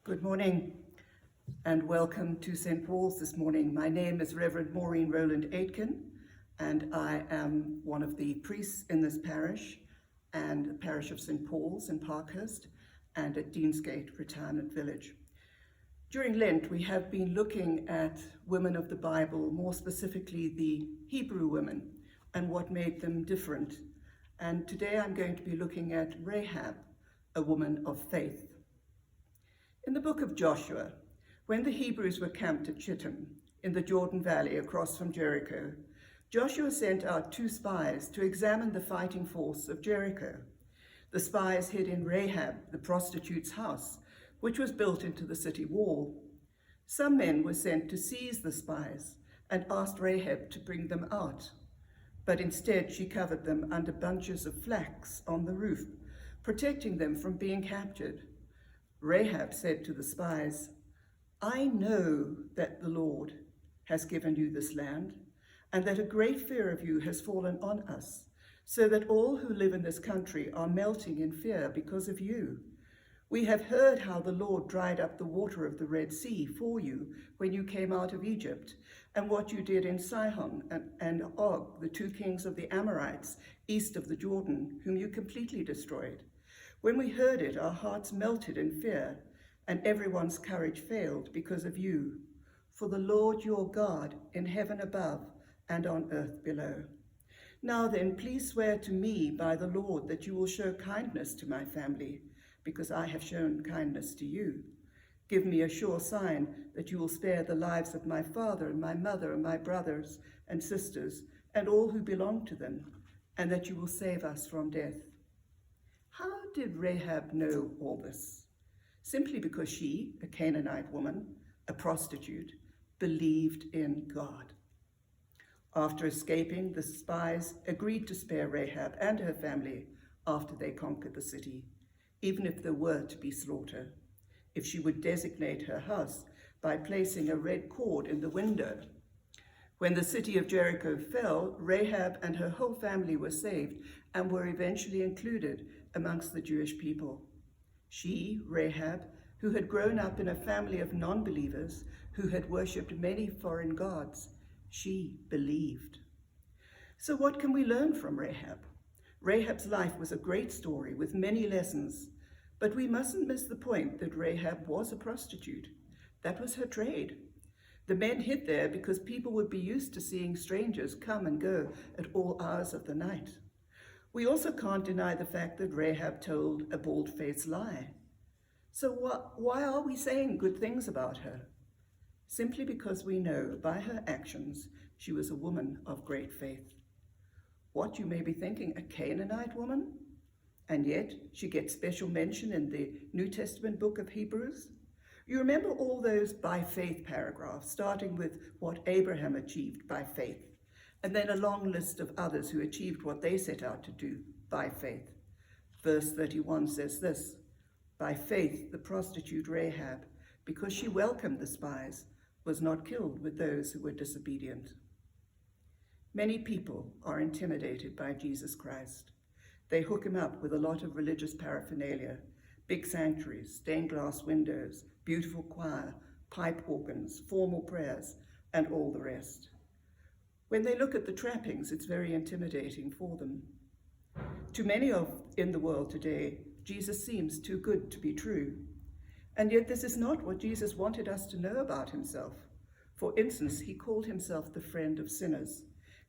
Good morning and welcome to St. Paul's this morning. My name is Reverend Maureen Rowland-Aitken and I am one of the priests in this parish and the parish of St. Paul's in Parkhurst and at Deansgate Retirement Village. During Lent we have been looking at women of the Bible, more specifically the Hebrew women and what made them different. And today I'm going to be looking at Rahab, a woman of faith. In the book of Joshua, when the Hebrews were camped at Shittim in the Jordan Valley across from Jericho, Joshua sent out 2 spies to examine the fighting force of Jericho. The spies hid in Rahab, the prostitute's house, which was built into the city wall. Some men were sent to seize the spies and asked Rahab to bring them out, but instead she covered them under bunches of flax on the roof, protecting them from being captured. Rahab said to the spies, "I know that the Lord has given you this land, and that a great fear of you has fallen on us, so that all who live in this country are melting in fear because of you. We have heard how the Lord dried up the water of the Red Sea for you when you came out of Egypt, and what you did in Sihon and Og, the 2 kings of the Amorites east of the Jordan, whom you completely destroyed. When we heard it, our hearts melted in fear, and everyone's courage failed because of you. For the Lord your God in heaven above and on earth below. Now then, please swear to me by the Lord that you will show kindness to my family, because I have shown kindness to you. Give me a sure sign that you will spare the lives of my father and my mother and my brothers and sisters and all who belong to them, and that you will save us from death." How did Rahab know all this? Simply because she, a Canaanite woman, a prostitute, believed in God. After escaping, the spies agreed to spare Rahab and her family after they conquered the city, even if there were to be slaughter, if she would designate her house by placing a red cord in the window. When the city of Jericho fell, Rahab and her whole family were saved and were eventually included amongst the Jewish people. She, Rahab, who had grown up in a family of non-believers who had worshipped many foreign gods, she believed. So what can we learn from Rahab? Rahab's life was a great story with many lessons, but we mustn't miss the point that Rahab was a prostitute. That was her trade. The men hid there because people would be used to seeing strangers come and go at all hours of the night. We also can't deny the fact that Rahab told a bald-faced lie. So why are we saying good things about her? Simply because we know by her actions she was a woman of great faith. What, you may be thinking, a Canaanite woman? And yet she gets special mention in the New Testament book of Hebrews? You remember all those by faith paragraphs, starting with what Abraham achieved by faith, and then a long list of others who achieved what they set out to do by faith. Verse 31 says this: "By faith the prostitute Rahab, because she welcomed the spies, was not killed with those who were disobedient." Many people are intimidated by Jesus Christ. They hook him up with a lot of religious paraphernalia, big sanctuaries, stained glass windows, beautiful choir, pipe organs, formal prayers, and all the rest. When they look at the trappings, it's very intimidating for them. To many in the world today, Jesus seems too good to be true. And yet this is not what Jesus wanted us to know about himself. For instance, he called himself the friend of sinners,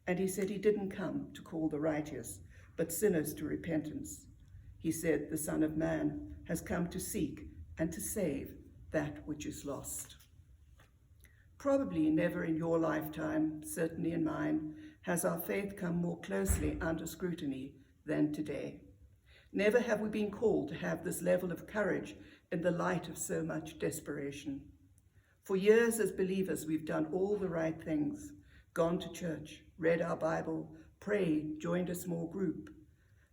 and he said he didn't come to call the righteous, but sinners to repentance. He said the Son of Man has come to seek and to save that which is lost. Probably never in your lifetime, certainly in mine, has our faith come more closely under scrutiny than today. Never have we been called to have this level of courage in the light of so much desperation. For years as believers, we've done all the right things, gone to church, read our Bible, prayed, joined a small group.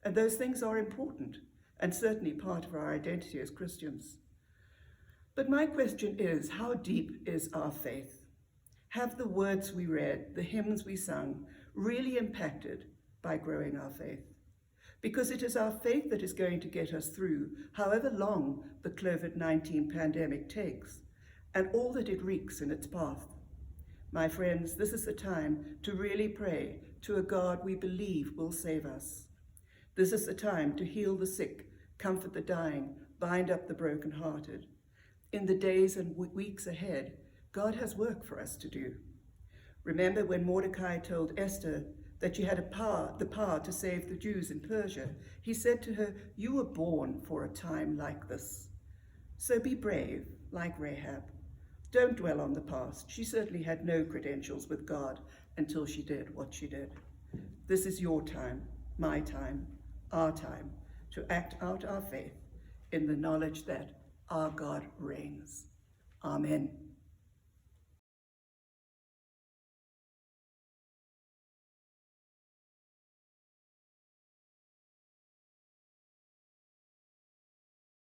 And those things are important and certainly part of our identity as Christians. But my question is, how deep is our faith? Have the words we read, the hymns we sung, really impacted by growing our faith? because it is our faith that is going to get us through however long the COVID-19 pandemic takes and all that it wreaks in its path. My friends, this is the time to really pray to a God we believe will save us. This is the time to heal the sick, comfort the dying, bind up the brokenhearted. In the days and weeks ahead, God has work for us to do. Remember when Mordecai told Esther that she had the power to save the Jews in Persia, he said to her, "You were born for a time like this." So be brave, like Rahab. Don't dwell on the past. She certainly had no credentials with God until she did what she did. This is your time, my time, our time, to act out our faith in the knowledge that our God reigns. Amen.